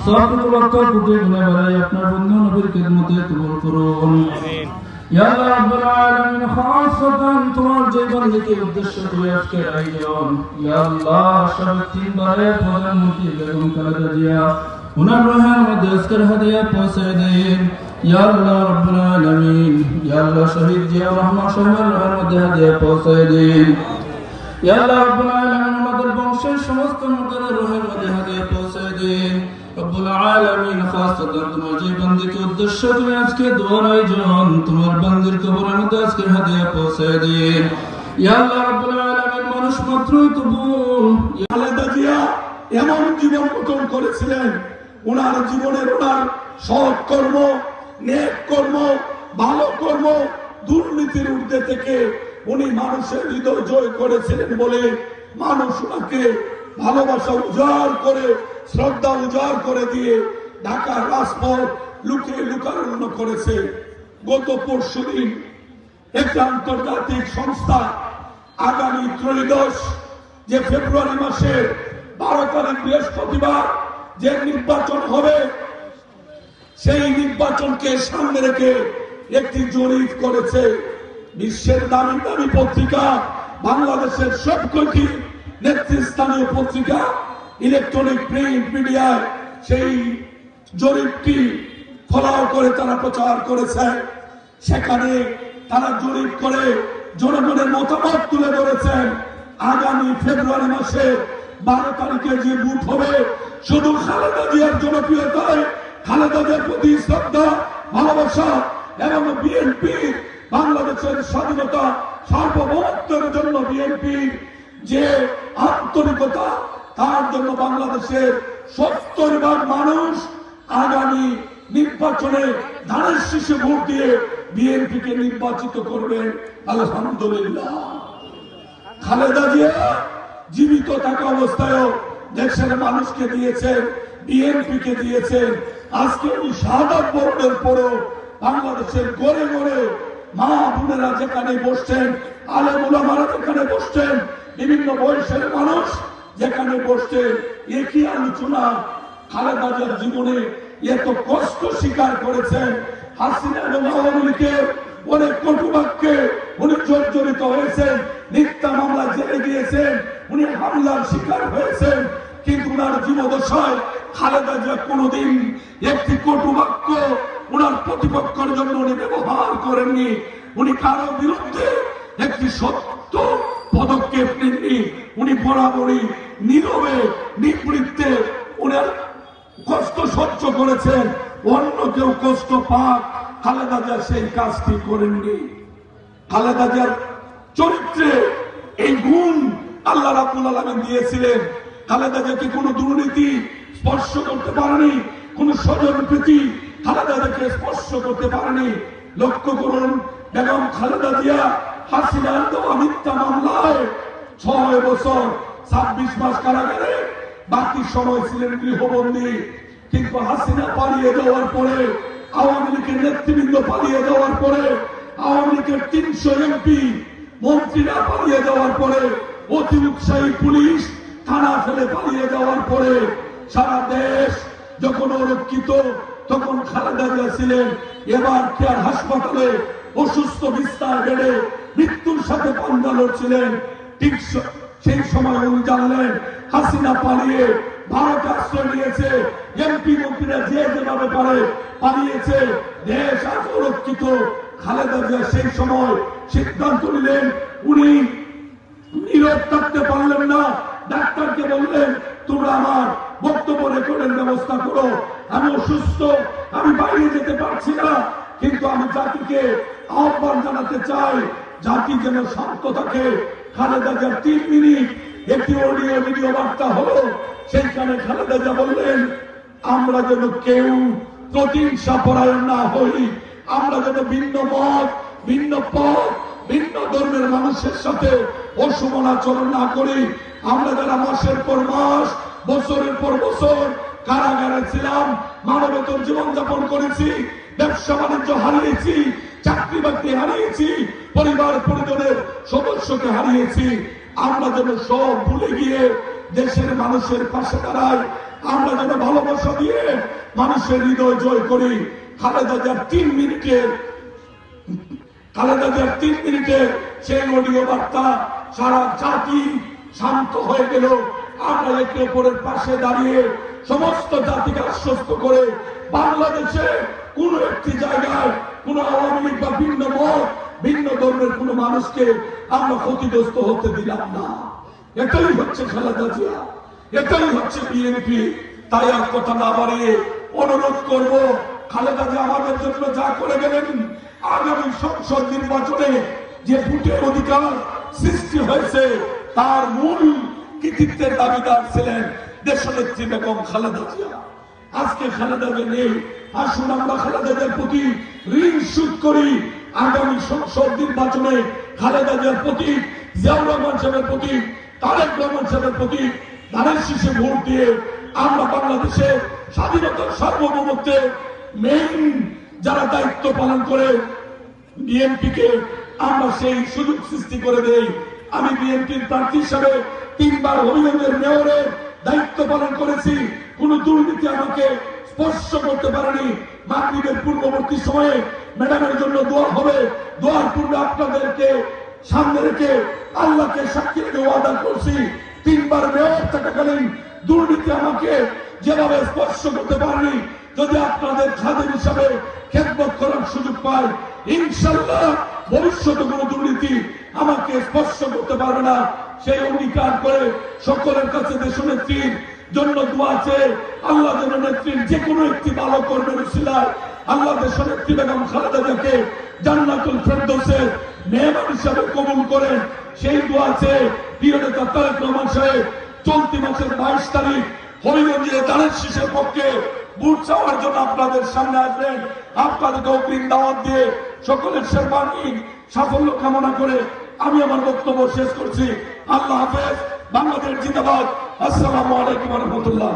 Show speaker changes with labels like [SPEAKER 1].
[SPEAKER 1] সবটুকু লক্ষ কোটি গুনাহ বাড়াই আপনার বন্ধু নবীর খিদমতে কবুল করুন। আমিন। ইয়া আল্লাহ রাব্বুল আলামিন, খাসতান তোমার যে বান্দাকে উদ্দেশ্য করে আজকের আয়োজন, ইয়া আল্লাহ সবে তিনবারের প্রধানমন্ত্রী বেগম খালেদা জিয়া উনার রোহের মধ্যে আজকের হাদিয়া পৌঁছে দেন। ইয়া আল্লাহ রাব্বুল আলামিন, ইয়া আল্লাহ শহীদ জিয়া রহমান সাহেবের রোহের মধ্যে হাদিয়া পৌঁছে দেন। ইয়া আল্লাহ রাব্বুল আলামিন, আমাদের বংশের সমস্ত মুর্দাদের রোহের মধ্যে হাদিয়া পৌঁছে দেন। রব্বুল আলামিন, খাসতান তোমার যে বান্দাকে উদ্দেশ্য করে আজকে দোয়ার আয়োজন, তোমার বান্দার কবরের মধ্যে আজকে হাদিয়া পৌঁছে দেন। ইয়া আল্লাহ রাব্বুল আলামিন, মানুষ মাত্রই তো ভুল।
[SPEAKER 2] খালেদা জিয়া এমন জীবন গঠন করেছিলেন, ওনার জীবনের ওনার সৎ কর্ম, নেক কর্ম, ভালো কর্ম, দুর্নীতির ঊর্ধ্বে থেকে উনি মানুষের হৃদয় জয় করেছিলেন বলে মানুষ ওনাকে ভালোবাসা উজাড় করে, শ্রদ্ধা উজাড় করে দিয়ে ঢাকার রাজপথ লুকিয়ে লুকানো করেছে। গত পরশুদিন একটি আন্তর্জাতিক সংস্থা আগামী ত্রয়োদশ যে ফেব্রুয়ারি মাসের 12 তারিখ বৃহস্পতিবার যে নির্বাচন হবে, সেই নির্বাচনকে সামনে রেখে একটি জরিপ করেছে। বিশ্বের দামি দামি পত্রিকা, বাংলাদেশের সবকটি নেতৃস্থানীয় পত্রিকা, ইলেকট্রনিক প্রিন্ট মিডিয়ায় সেই জরিপটি ফলাও করে তারা প্রচার করেছে। সেখানে তারা জরিপ করে জনগণের মতামত তুলে ধরেছেন। আগামী ফেব্রুয়ারি মাসে 12 তারিখে যে ভোট হবে, শুধু খালেদা জিয়ার জনপ্রিয়তায়, খালেদা জিয়ার প্রতি শ্রদ্ধা, ভালোবাসা এবং বিএনপি বাংলাদেশের স্বাধীনতা সার্বভৌমত্বের জন্য বিএনপির যে আন্তরিকতা, তার জন্য বাংলাদেশের 70% মানুষ আগামী নির্বাচনে ধানের শীষে ভোট দিয়ে বিএনপিকে নির্বাচিত করবেন। আলহামদুলিল্লাহ। খালেদা জিয়া জীবিত থাকা অবস্থায়ও দেশের মানুষকে দিয়েছেন, বিএনপিকে দিয়েছেন। আজকে উনি শাহাদাত বরণের পরও বাংলাদেশের গড়ে গড়ে মা বোনেরা যেখানে বসছেন, আলেম ওলামারা যেখানে বসছেন, বিভিন্ন বয়সের মানুষ যেখানে বসছেন, একই আলোচনা খালেদা জিয়ার জীবনে এত কষ্ট স্বীকার করেছেন। হাসিনা এবং আওয়ামী লীগের অনেক কটুবাক্যে উনি জর্জরিত হয়েছেন, মিথ্যা মামলা জেলে গিয়েছেন, উনি হামলার শিকার হয়েছেন। কিন্তু উনার জীবদশায় খালেদা জিয়া কোনোদিন একটি কটুবাক্য উনার প্রতিপক্ষের জন্য উনি ব্যবহার করেননি। উনি কারো বিরুদ্ধে একটি সত্য পদক্ষেপ নেননি। উনি বরাবরই নীরবে নিবৃত্তে উনার কষ্ট সহ্য করেছেন। অন্য কেউ কষ্ট পাক, খালেদা জিয়া সেই কাজটি করেননি। খালেদা জিয়ার চরিত্রে এই গুণ আল্লাহ রাব্বুল আলামিন দিয়েছিলেন। খালেদা জিয়াকে কোনো দুর্নীতি স্পর্শ করতে পারেনি, কোন স্বজনপ্রীতি খালেদা জিয়াকে স্পর্শ করতে পারেনি। লক্ষ্য করুন, বেগম খালেদা জিয়া হাসিনার দেওয়া মিথ্যা মামলায় 6 বছর 26 মাস কারাগারে, বাকি সময় ছিলেন গৃহবন্দী। কিন্তু হাসিনা পালিয়ে যাওয়ার পরে, আওয়ামী লীগের নেতৃবৃন্দ পালিয়ে যাওয়ার পরে, আওয়ামী লীগের 300 এমপি মন্ত্রীরা পালিয়ে যাওয়ার পরে, অতি উৎসাহী পুলিশ থানা ফেলে পালিয়ে যাওয়ার পরে সারা দেশ যখন অরক্ষিত, তখন খালেদা জিয়া ছিলেন এবার কেয়ার হাসপাতালে অসুস্থ বিস্তার বেড়ে মৃত্যুর সাথে পাঞ্জা লড়ছিলেন। ঠিক সেই সময় উনি জানলেন হাসিনা পালিয়ে ভারতে আশ্রয় নিয়েছে, এমপি মন্ত্রীরা যে যেভাবে পারে পালিয়েছে, দেশ আজ অরক্ষিত। খালেদা জিয়া সেই সময় সিদ্ধান্ত নিলেন, উনি নীরব থাকতে পারলেন না। ডাক্তারকে বললেন, তোমরা আমার বক্তব্য রেকর্ডের ব্যবস্থা করো, আমি অসুস্থ, আমি বাইরে যেতে পারছি না। কিন্তু আমি জাতিকে আহ্বান জানাতে চাই, জাতি যেন শান্ত থাকে। খালেদা জিয়ার 3 মিনিট একটি অডিও ভিডিও বার্তা হলো, সেইখানে খালেদা জিয়া বললেন, আমরা যেন কেউ প্রতিহিংসা পরায়ণ না হই, আমরা যেন ভিন্ন মত, ভিন্ন পথ, ভিন্ন ধর্মের মানুষের সাথে অসমান আচরণ না করি। আমরা যারা মাসের পর মাস, বছরের পর বছর কারাগারে ছিলাম, মানবেতর জীবনযাপন করেছি, ব্যবসা বাণিজ্য হারিয়েছি, চাকরি বাকরি হারিয়েছি, পরিবার পরিজনের সদস্যকে হারিয়েছি, আমরা যেন সব ভুলে গিয়ে দেশের মানুষের পাশে দাঁড়াই। আমরা যেন ভালোবাসা দিয়ে মানুষের হৃদয় জয় করি। খালেদা জিয়ার 3 মিনিটের সেই অডিও বার্তা সারা জাতি শান্ত হয়ে গেল। আমরা একে অপরের পাশে দাঁড়িয়ে সমস্ত জাতিকে আশ্বস্ত করে বাংলাদেশে কোন একটি জায়গায় কোন আওয়ামী লীগ বা ভিন্ন মত ভিন্ন ধর্মের কোন মানুষকে আমরা ক্ষতিগ্রস্ত হতে দিলাম না। এটাই হচ্ছে খালেদা জিয়া, এটাই হচ্ছে বিএনপি। তাই আর কথা না বাড়িয়ে অনুরোধ করব, খালেদা জিয়া আমাদের জন্য যা করে গেলেন, আগামী সংসদ নির্বাচনে যে ভোটের অধিকার সৃষ্টি হয়েছে তার মূল কৃতিত্বের দাবিদার ছিলেন দেশনেত্রী বেগম খালেদা জিয়া। আজকে খালেদা জিয়া নেই, আসুন আমরা খালেদা জিয়ার প্রতি ঋণ শোধ করি। আগামী সংসদ নির্বাচনে খালেদা জিয়ার প্রতি, জিয়াউর রহমান সাহেবের প্রতি, তারেক রহমান সাহেবের প্রতি ধানের শীষে ভোট দিয়ে আমরা বাংলাদেশের স্বাধীনতার সার্বভৌমত্বের মেইন যারা দায়িত্ব পালন করে বিএনপিকে আমরা সেই সুযোগ সৃষ্টি করে দেই। আমি বিএনপির প্রার্থী হিসাবে 3 বার হবিগঞ্জের মেয়রের দায়িত্ব পালন করেছি। কোন দুর্নীতি আমাকে স্পর্শ করতে পারেনি। মাগরিবের পূর্ববর্তী সময়ে ম্যাডামের জন্য দোয়া হবে, দোয়ার পূর্বে আপনাদেরকে সামনে রেখে আল্লাহকে সাক্ষী রেখে ওয়াদা করছি 3 বার মেয়র থাকাকালীন দুর্নীতি আমাকে যেভাবে স্পর্শ করতে পারেনি, যদি আপনাদের খাদেম হিসাবে খেদমত করার সুযোগ পাই, ইনশাআল্লাহ ভবিষ্যতে কোনো দুর্নীতি আমাকে স্পর্শ করতে পারবে না। সেই অঙ্গীকার করে সকলের কাছে দেশনেত্রীর জন্য দোয়া আছে। আল্লাহ যেন নেত্রীর যে কোনো একটি ভালো কর্মের উসিলায় আল্লাহ দেশনেত্রী বেগম খালেদা জিয়াকে জান্নাতুল ফেরদৌসের মেহমান হিসাবে কবুল করেন, সেই দোয়া আছে। প্রিয় নেতা তারেক রহমান সাহেব চলতি মাসের 22 তারিখ হবিগঞ্জে ধানের শীষের পক্ষে ভোট চাওয়ার জন্য আপনাদের সামনে আসবেন। আপনাদেরকে অগ্রিম দাওয়াত দিয়ে সকলের সর্বাঙ্গীন সাফল্য কামনা করে আমি আমার বক্তব্য শেষ করছি। আল্লাহ হাফেজ। বাংলাদেশ জিন্দাবাদ। আসসালামু আলাইকুম ওয়া রাহমাতুল্লাহ।